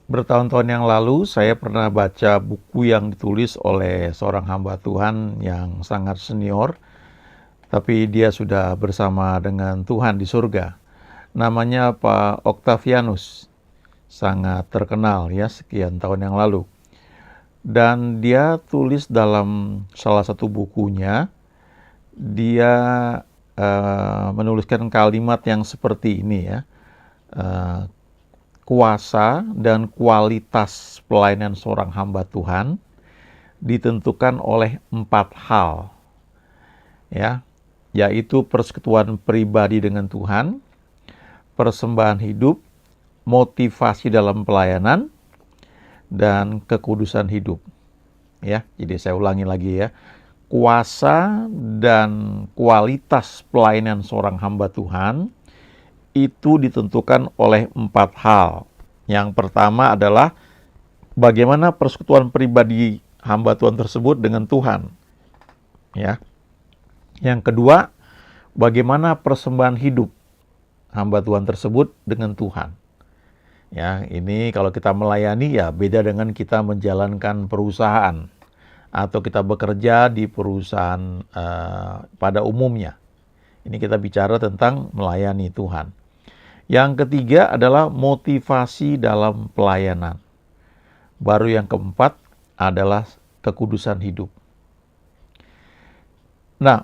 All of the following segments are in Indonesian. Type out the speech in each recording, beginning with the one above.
Bertahun-tahun yang lalu saya pernah baca buku yang ditulis oleh seorang hamba Tuhan yang sangat senior, tapi dia sudah bersama dengan Tuhan di surga. Namanya Pak Octavianus, sangat terkenal ya sekian tahun yang lalu. Dan dia tulis dalam salah satu bukunya, dia menuliskan kalimat yang seperti ini ya. Eh, Kuasa dan kualitas pelayanan seorang hamba Tuhan ditentukan oleh 4 hal, ya, yaitu persekutuan pribadi dengan Tuhan, persembahan hidup, motivasi dalam pelayanan, dan kekudusan hidup. Ya, jadi saya ulangi lagi ya. Kuasa dan kualitas pelayanan seorang hamba Tuhan itu ditentukan oleh 4 hal. Yang pertama adalah bagaimana persekutuan pribadi hamba Tuhan tersebut dengan Tuhan. Ya. Yang kedua, bagaimana persembahan hidup hamba Tuhan tersebut dengan Tuhan. Ya, ini kalau kita melayani ya beda dengan kita menjalankan perusahaan atau kita bekerja di perusahaan pada umumnya. Ini kita bicara tentang melayani Tuhan. Yang ketiga adalah motivasi dalam pelayanan. Baru yang keempat adalah kekudusan hidup. Nah,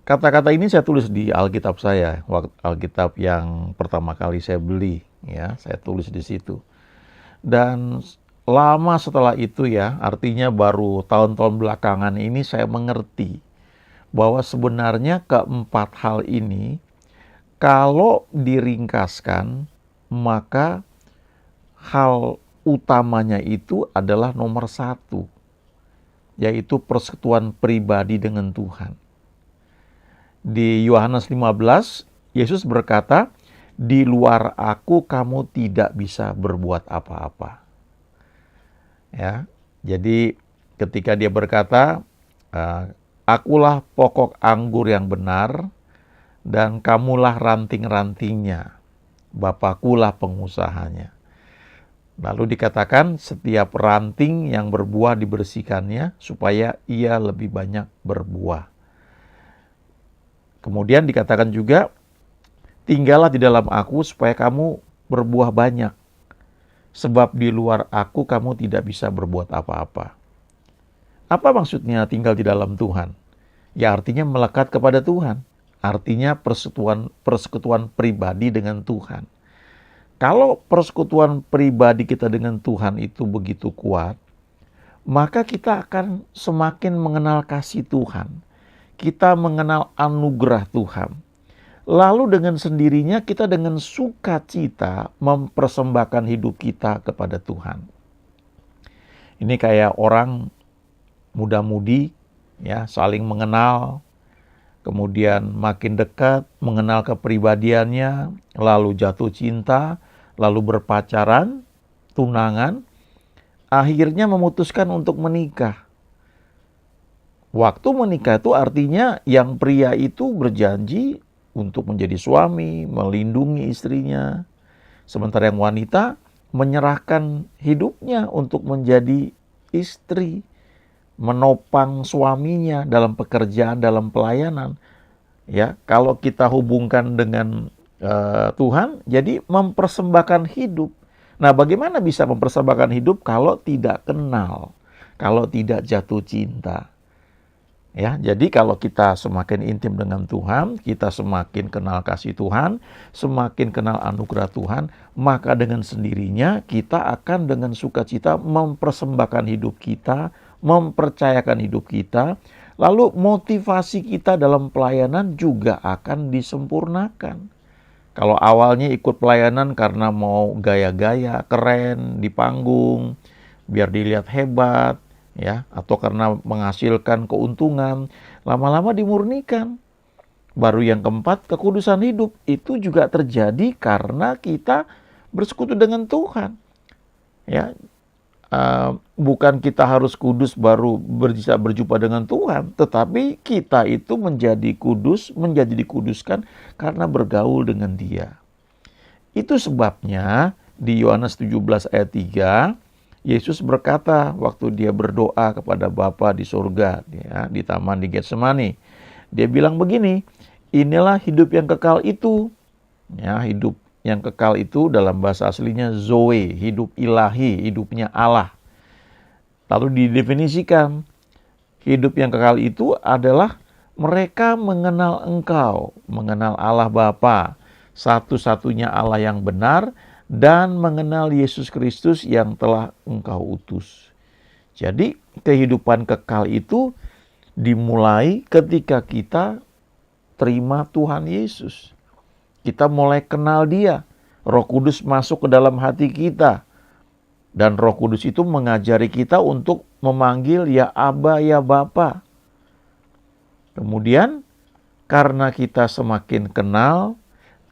kata-kata ini saya tulis di Alkitab saya, Alkitab yang pertama kali saya beli, ya, saya tulis di situ. Dan lama setelah itu ya, artinya baru tahun-tahun belakangan ini saya mengerti bahwa sebenarnya keempat hal ini kalau diringkaskan, maka hal utamanya itu adalah nomor 1, yaitu persekutuan pribadi dengan Tuhan. Di Yohanes 15, Yesus berkata, "Di luar aku kamu tidak bisa berbuat apa-apa." Ya, jadi ketika dia berkata, "Akulah pokok anggur yang benar, dan kamulah ranting-rantingnya, Bapakulah pengusahanya." Lalu dikatakan setiap ranting yang berbuah dibersihkannya supaya ia lebih banyak berbuah. Kemudian dikatakan juga, "Tinggallah di dalam aku supaya kamu berbuah banyak, sebab di luar aku kamu tidak bisa berbuat apa-apa." Apa maksudnya tinggal di dalam Tuhan? Ya artinya melekat kepada Tuhan. Artinya persekutuan pribadi dengan Tuhan. Kalau persekutuan pribadi kita dengan Tuhan itu begitu kuat, maka kita akan semakin mengenal kasih Tuhan. Kita mengenal anugerah Tuhan. Lalu dengan sendirinya kita dengan sukacita mempersembahkan hidup kita kepada Tuhan. Ini kayak orang muda-mudi ya, saling mengenal, kemudian makin dekat, mengenal kepribadiannya, lalu jatuh cinta, lalu berpacaran, tunangan, akhirnya memutuskan untuk menikah. Waktu menikah itu artinya yang pria itu berjanji untuk menjadi suami, melindungi istrinya. Sementara yang wanita menyerahkan hidupnya untuk menjadi istri, menopang suaminya dalam pekerjaan, dalam pelayanan. Ya, kalau kita hubungkan dengan Tuhan, jadi mempersembahkan hidup. Nah, bagaimana bisa mempersembahkan hidup kalau tidak kenal, kalau tidak jatuh cinta? Ya, jadi kalau kita semakin intim dengan Tuhan, kita semakin kenal kasih Tuhan, semakin kenal anugerah Tuhan, maka dengan sendirinya kita akan dengan sukacita mempersembahkan hidup kita, mempercayakan hidup kita, lalu motivasi kita dalam pelayanan juga akan disempurnakan. Kalau awalnya ikut pelayanan karena mau gaya-gaya, keren di panggung, biar dilihat hebat, ya, atau karena menghasilkan keuntungan, lama-lama dimurnikan. Baru yang keempat, kekudusan hidup. Itu juga terjadi karena kita bersekutu dengan Tuhan. Ya, bukan kita harus kudus baru bisa berjumpa dengan Tuhan, tetapi kita itu menjadi kudus, menjadi dikuduskan karena bergaul dengan Dia. Itu sebabnya di Yohanes 17 ayat 3, Yesus berkata waktu dia berdoa kepada Bapa di surga, ya, di taman di Getsemani. Dia bilang begini, inilah hidup yang kekal itu. Ya, hidup yang kekal itu dalam bahasa aslinya Zoe, hidup ilahi, hidupnya Allah. Lalu didefinisikan, hidup yang kekal itu adalah mereka mengenal Engkau, mengenal Allah Bapa, satu-satunya Allah yang benar, dan mengenal Yesus Kristus yang telah Engkau utus. Jadi kehidupan kekal itu dimulai ketika kita terima Tuhan Yesus. Kita mulai kenal Dia. Roh Kudus masuk ke dalam hati kita. Dan Roh Kudus itu mengajari kita untuk memanggil ya Aba, ya Bapa. Kemudian karena kita semakin kenal,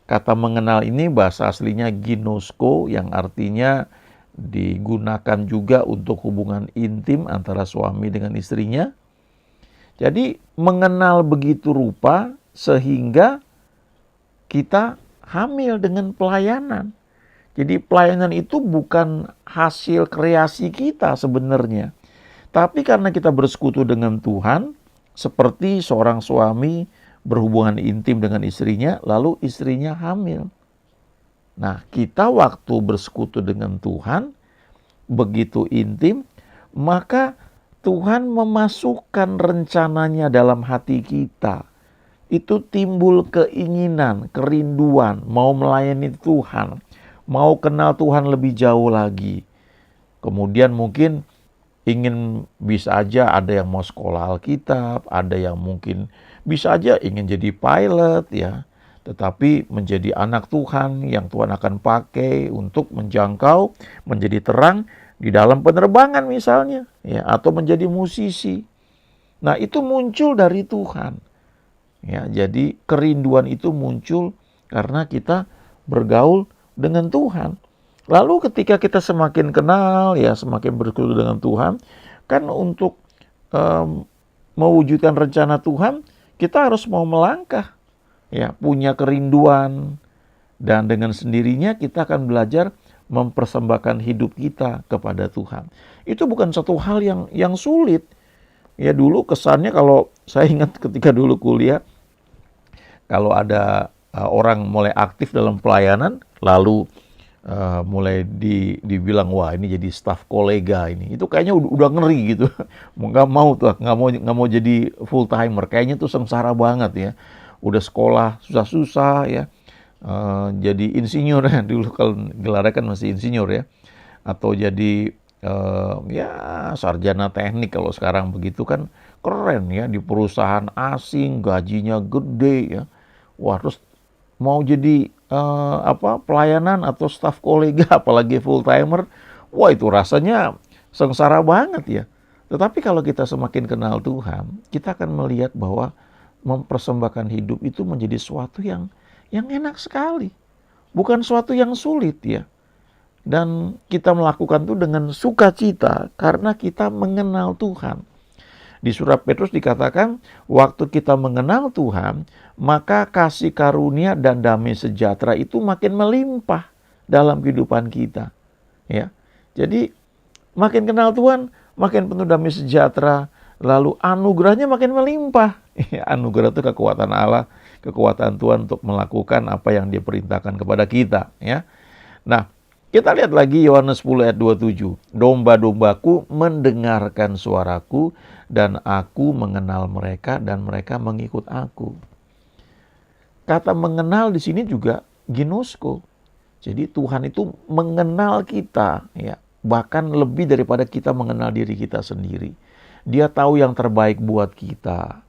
kata mengenal ini bahasa aslinya ginosko yang artinya digunakan juga untuk hubungan intim antara suami dengan istrinya. Jadi mengenal begitu rupa sehingga kita hamil dengan pelayanan. Jadi pelayanan itu bukan hasil kreasi kita sebenarnya. Tapi karena kita bersekutu dengan Tuhan, seperti seorang suami berhubungan intim dengan istrinya, lalu istrinya hamil. Nah, kita waktu bersekutu dengan Tuhan, begitu intim, maka Tuhan memasukkan rencananya dalam hati kita. Itu timbul keinginan, kerinduan, mau melayani Tuhan, mau kenal Tuhan lebih jauh lagi. Kemudian mungkin bisa aja ada yang mau sekolah Alkitab, ada yang mungkin bisa aja ingin jadi pilot ya, tetapi menjadi anak Tuhan yang Tuhan akan pakai untuk menjangkau, menjadi terang di dalam penerbangan misalnya, ya, atau menjadi musisi. Nah, itu muncul dari Tuhan. Ya, jadi kerinduan itu muncul karena kita bergaul dengan Tuhan. Lalu ketika kita semakin kenal, ya semakin bersekutu dengan Tuhan, kan untuk mewujudkan rencana Tuhan, kita harus mau melangkah, ya punya kerinduan, dan dengan sendirinya kita akan belajar mempersembahkan hidup kita kepada Tuhan. Itu bukan satu hal yang sulit. Ya dulu kesannya kalau saya ingat ketika dulu kuliah, kalau ada orang mulai aktif dalam pelayanan, lalu mulai dibilang wah ini jadi staf kolega ini, itu kayaknya udah ngeri gitu, nggak mau tuh, nggak mau jadi full timer, kayaknya tuh sengsara banget ya, udah sekolah susah-susah ya, jadi insinyur ya dulu kalau gelarnya kan masih insinyur ya, atau jadi ya sarjana teknik kalau sekarang begitu kan keren ya, di perusahaan asing gajinya gede ya, wah terus mau jadi pelayanan atau staf kolega apalagi full timer, wah itu rasanya sengsara banget ya. Tetapi kalau kita semakin kenal Tuhan, kita akan melihat bahwa mempersembahkan hidup itu menjadi suatu yang enak sekali, bukan suatu yang sulit ya. Dan kita melakukan itu dengan sukacita karena kita mengenal Tuhan. Di surat Petrus dikatakan, waktu kita mengenal Tuhan, maka kasih karunia dan damai sejahtera itu makin melimpah dalam kehidupan kita. Ya, jadi makin kenal Tuhan, makin penuh damai sejahtera, lalu anugerahnya makin melimpah. Anugerah itu kekuatan Allah, kekuatan Tuhan untuk melakukan apa yang Dia perintahkan kepada kita. Ya, nah kita lihat lagi Yohanes 10 ayat 27. Domba-dombaku mendengarkan suaraku dan aku mengenal mereka dan mereka mengikut aku. Kata mengenal di sini juga ginosko. Jadi Tuhan itu mengenal kita ya, bahkan lebih daripada kita mengenal diri kita sendiri. Dia tahu yang terbaik buat kita.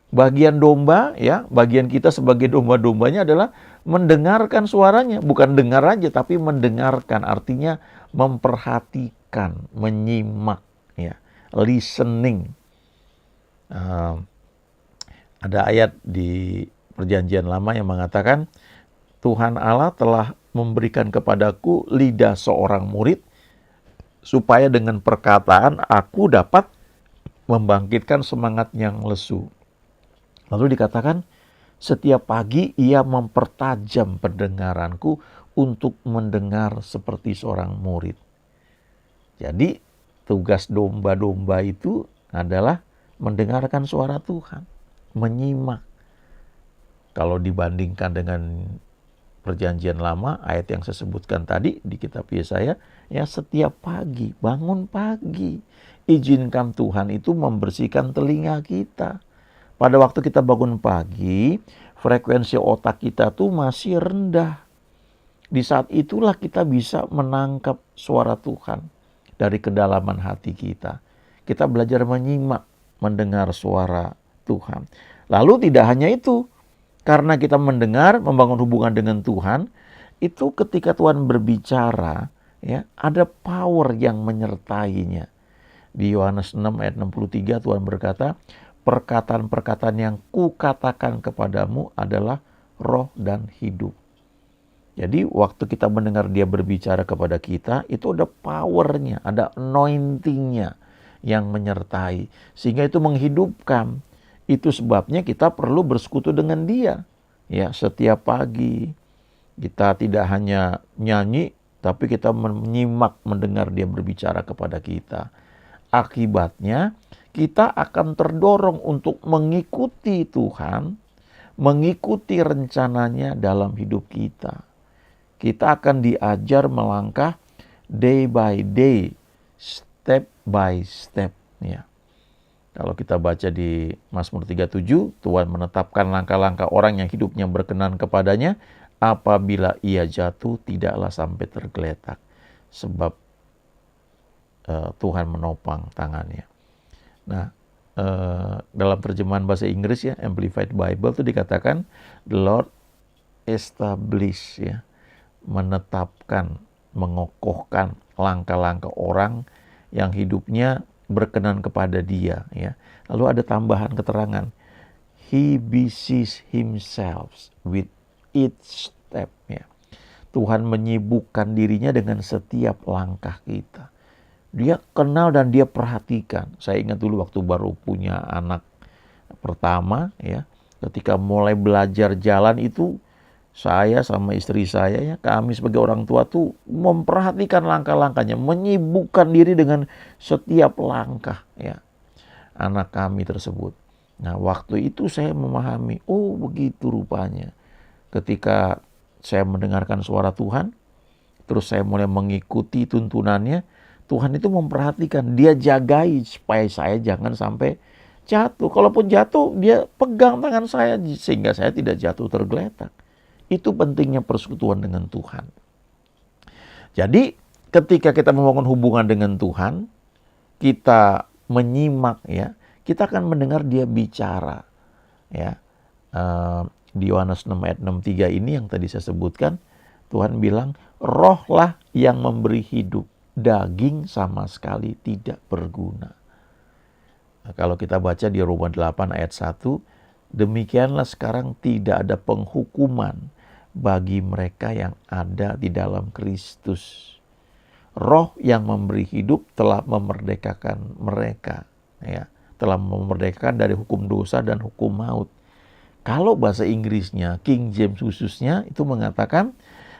Bagian domba ya, bagian kita sebagai domba-dombanya adalah mendengarkan suaranya, bukan dengar aja tapi mendengarkan, artinya memperhatikan, menyimak ya, listening. Ada ayat di Perjanjian Lama yang mengatakan Tuhan Allah telah memberikan kepadaku lidah seorang murid supaya dengan perkataan aku dapat membangkitkan semangat yang lesu. Lalu dikatakan, setiap pagi ia mempertajam pendengaranku untuk mendengar seperti seorang murid. Jadi tugas domba-domba itu adalah mendengarkan suara Tuhan, menyimak. Kalau dibandingkan dengan Perjanjian Lama, ayat yang saya sebutkan tadi di kitab Yesaya, ya setiap pagi, bangun pagi, izinkan Tuhan itu membersihkan telinga kita. Pada waktu kita bangun pagi, frekuensi otak kita tuh masih rendah. Di saat itulah kita bisa menangkap suara Tuhan dari kedalaman hati kita. Kita belajar menyimak, mendengar suara Tuhan. Lalu tidak hanya itu, karena kita mendengar, membangun hubungan dengan Tuhan, itu ketika Tuhan berbicara, ya, ada power yang menyertainya. Di Yohanes 6 ayat 63 Tuhan berkata, perkataan-perkataan yang kukatakan kepadamu adalah roh dan hidup. Jadi waktu kita mendengar dia berbicara kepada kita, itu ada powernya, ada anointingnya yang menyertai. Sehingga itu menghidupkan. Itu sebabnya kita perlu bersekutu dengan dia. Ya, setiap pagi kita tidak hanya nyanyi, tapi kita menyimak, mendengar dia berbicara kepada kita. Akibatnya kita akan terdorong untuk mengikuti Tuhan, mengikuti rencananya dalam hidup kita. Kita akan diajar melangkah day by day, step by step. Ya. Kalau kita baca di Mazmur 37, Tuhan menetapkan langkah-langkah orang yang hidupnya berkenan kepadanya, apabila ia jatuh tidaklah sampai tergeletak, sebab Tuhan menopang tangannya. Nah, dalam terjemahan bahasa Inggris ya, Amplified Bible itu dikatakan, the Lord establish, ya, menetapkan, mengokohkan langkah-langkah orang yang hidupnya berkenan kepada dia, ya. Lalu ada tambahan keterangan, he busies himself with each step, ya. Tuhan menyibukkan dirinya dengan setiap langkah kita. Dia kenal dan dia perhatikan. Saya ingat dulu waktu baru punya anak pertama, ya, ketika mulai belajar jalan itu, saya sama istri saya, ya, kami sebagai orang tua tuh memperhatikan langkah-langkahnya, menyibukkan diri dengan setiap langkah, ya, anak kami tersebut. Nah, waktu itu saya memahami, oh begitu rupanya. Ketika saya mendengarkan suara Tuhan, terus saya mulai mengikuti tuntunannya, Tuhan itu memperhatikan, dia jagai supaya saya jangan sampai jatuh. Kalaupun jatuh, dia pegang tangan saya sehingga saya tidak jatuh tergeletak. Itu pentingnya persekutuan dengan Tuhan. Jadi ketika kita membangun hubungan dengan Tuhan, kita menyimak, ya, kita akan mendengar dia bicara, ya. Di Yohanes 6 ayat 63 ini yang tadi saya sebutkan, Tuhan bilang, rohlah yang memberi hidup, daging sama sekali tidak berguna. Nah, kalau kita baca di Roma 8 ayat 1, demikianlah sekarang tidak ada penghukuman bagi mereka yang ada di dalam Kristus. Roh yang memberi hidup telah memerdekakan mereka, ya, telah memerdekakan dari hukum dosa dan hukum maut. Kalau bahasa Inggrisnya, King James khususnya, itu mengatakan,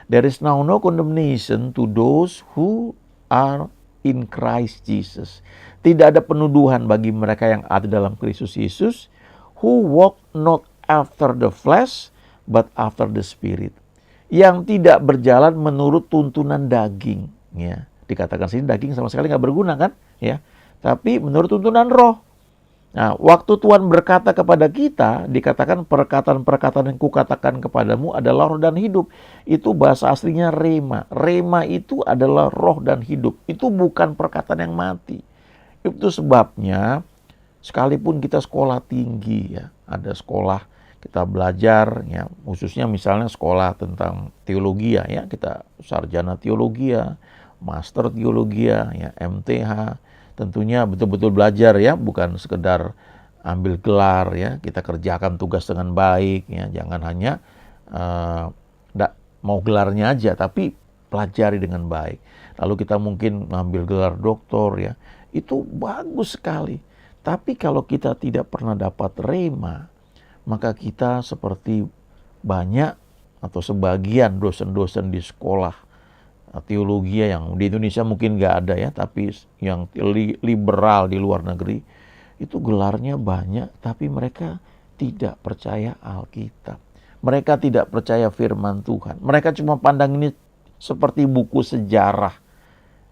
there is now no condemnation to those who are in Christ Jesus. Tidak ada penuduhan bagi mereka yang ada dalam Kristus Yesus, who walk not after the flesh, but after the Spirit. Yang tidak berjalan menurut tuntunan daging. Ya. Dikatakan sini daging sama sekali nggak berguna kan? Ya. Tapi menurut tuntunan roh. Nah, waktu Tuhan berkata kepada kita, dikatakan perkataan-perkataan yang kukatakan kepadamu adalah roh dan hidup. Itu bahasa aslinya rema. Rema itu adalah roh dan hidup. Itu bukan perkataan yang mati. Itu sebabnya, sekalipun kita sekolah tinggi, ya, ada sekolah kita belajar, ya, khususnya misalnya sekolah tentang teologi, ya, kita sarjana teologi, master teologi, ya, MTH, tentunya betul-betul belajar, ya, bukan sekedar ambil gelar, ya, kita kerjakan tugas dengan baik, ya, jangan hanya mau gelarnya aja, tapi pelajari dengan baik. Lalu kita mungkin mengambil gelar doktor, ya, itu bagus sekali. Tapi kalau kita tidak pernah dapat rema, maka kita seperti banyak atau sebagian dosen-dosen di sekolah teologi yang di Indonesia mungkin nggak ada ya, tapi yang liberal di luar negeri itu gelarnya banyak, tapi mereka tidak percaya Alkitab. Mereka tidak percaya firman Tuhan. Mereka cuma pandang ini seperti buku sejarah.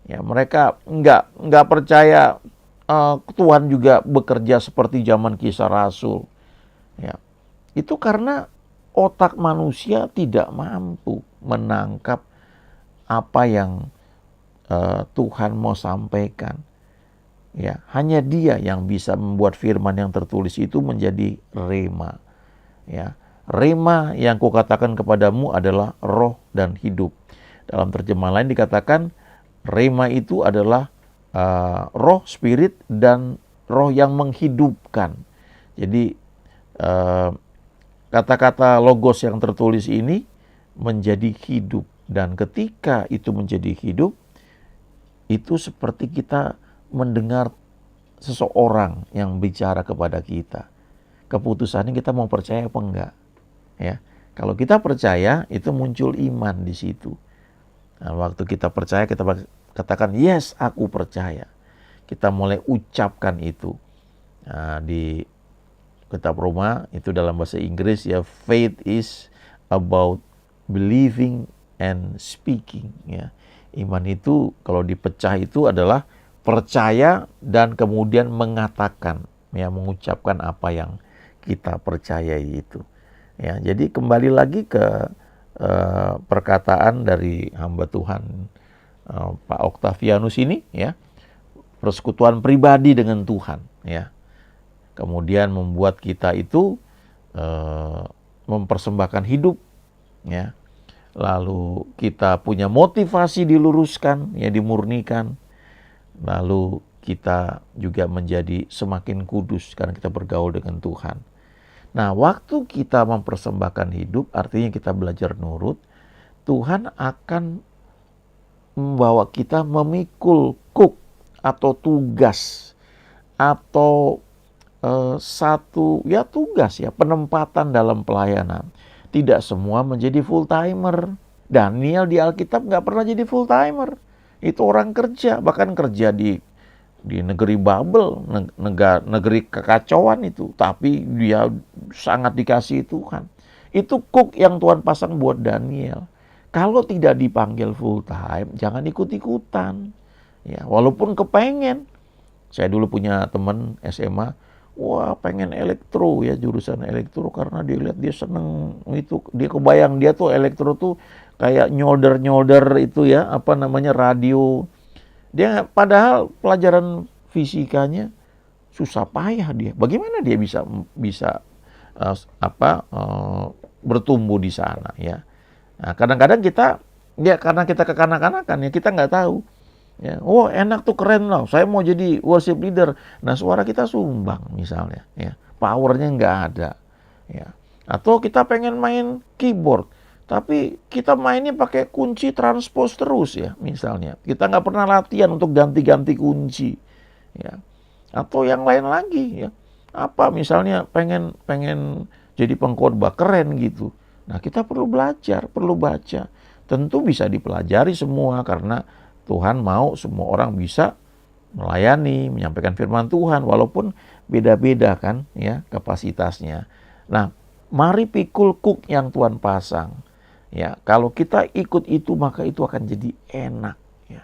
Ya, mereka nggak percaya Tuhan juga bekerja seperti zaman Kisah Rasul. Ya, itu karena otak manusia tidak mampu menangkap apa yang Tuhan mau sampaikan. Ya, hanya Dia yang bisa membuat firman yang tertulis itu menjadi rema. Ya, rema yang kukatakan kepadamu adalah roh dan hidup. Dalam terjemahan lain dikatakan rema itu adalah roh, spirit, dan roh yang menghidupkan. Jadi kata-kata logos yang tertulis ini menjadi hidup. Dan ketika itu menjadi hidup, itu seperti kita mendengar seseorang yang bicara kepada kita. Keputusannya kita mau percaya apa enggak. Ya, kalau kita percaya, itu muncul iman di situ. Nah, waktu kita percaya, kita katakan, yes, aku percaya. Kita mulai ucapkan itu. Nah, di kitab Roma, itu dalam bahasa Inggris, ya, faith is about believing and speaking. Ya, iman itu kalau dipecah itu adalah percaya dan kemudian mengatakan, ya, mengucapkan apa yang kita percayai itu. Ya, jadi kembali lagi ke perkataan dari hamba Tuhan Pak Octavianus ini, ya, persekutuan pribadi dengan Tuhan, ya, kemudian membuat kita itu mempersembahkan hidup, ya, lalu kita punya motivasi diluruskan, ya, dimurnikan. Lalu kita juga menjadi semakin kudus karena kita bergaul dengan Tuhan. Nah, waktu kita mempersembahkan hidup, artinya kita belajar nurut, Tuhan akan membawa kita memikul kuk atau tugas atau satu ya tugas ya penempatan dalam pelayanan. Tidak semua menjadi full timer. Daniel di Alkitab nggak pernah jadi full timer. Itu orang kerja, bahkan kerja di negeri Babel, negeri kekacauan itu. Tapi dia sangat dikasihi Tuhan. Itu kuk yang Tuhan pasang buat Daniel. Kalau tidak dipanggil full time, jangan ikut-ikutan. Ya, walaupun kepengen. Saya dulu punya teman SMA, wah pengen elektro ya, jurusan elektro, karena dia lihat dia seneng itu, dia kebayang dia tuh elektro tuh kayak nyolder itu ya, apa namanya, radio. Dia padahal pelajaran fisikanya susah payah dia. Bagaimana dia bisa bertumbuh di sana ya. Nah, kadang-kadang kita ya karena kita kekanak-kanakan ya, kita nggak tahu. Ya, oh enak tuh, keren loh, saya mau jadi worship leader. Nah, suara kita sumbang misalnya, ya, powernya nggak ada, ya. Atau kita pengen main keyboard, tapi kita mainnya pakai kunci transpose terus ya, misalnya. Kita nggak pernah latihan untuk ganti-ganti kunci, ya. Atau yang lain lagi, ya. Apa misalnya pengen jadi pengkhotbah keren gitu. Nah, kita perlu belajar, perlu baca. Tentu bisa dipelajari semua karena Tuhan mau semua orang bisa melayani, menyampaikan firman Tuhan, walaupun beda-beda kan ya kapasitasnya. Nah, mari pikul kuk yang Tuhan pasang. Ya, kalau kita ikut itu maka itu akan jadi enak ya.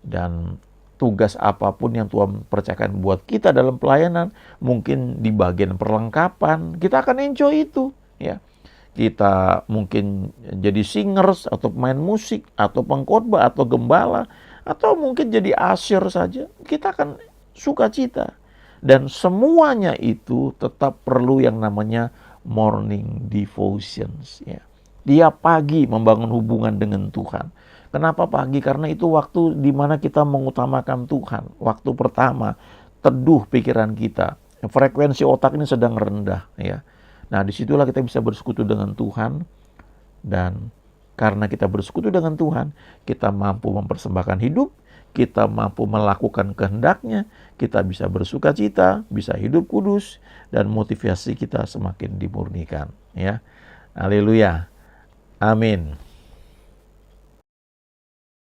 Dan tugas apapun yang Tuhan percayakan buat kita dalam pelayanan, mungkin di bagian perlengkapan, kita akan enjoy itu ya. Kita mungkin jadi singers atau pemain musik atau pengkhotbah atau gembala atau mungkin jadi asyir saja, kita akan sukacita. Dan semuanya itu tetap perlu yang namanya morning devotions ya. Tiap pagi membangun hubungan dengan Tuhan. Kenapa pagi? Karena itu waktu di mana kita mengutamakan Tuhan. Waktu pertama teduh pikiran kita. Frekuensi otak ini sedang rendah ya. Nah, disitulah kita bisa bersekutu dengan Tuhan. Dan karena kita bersekutu dengan Tuhan, kita mampu mempersembahkan hidup, kita mampu melakukan kehendak-Nya, kita bisa bersuka cita, bisa hidup kudus, dan motivasi kita semakin dimurnikan. Ya, haleluya. Amin.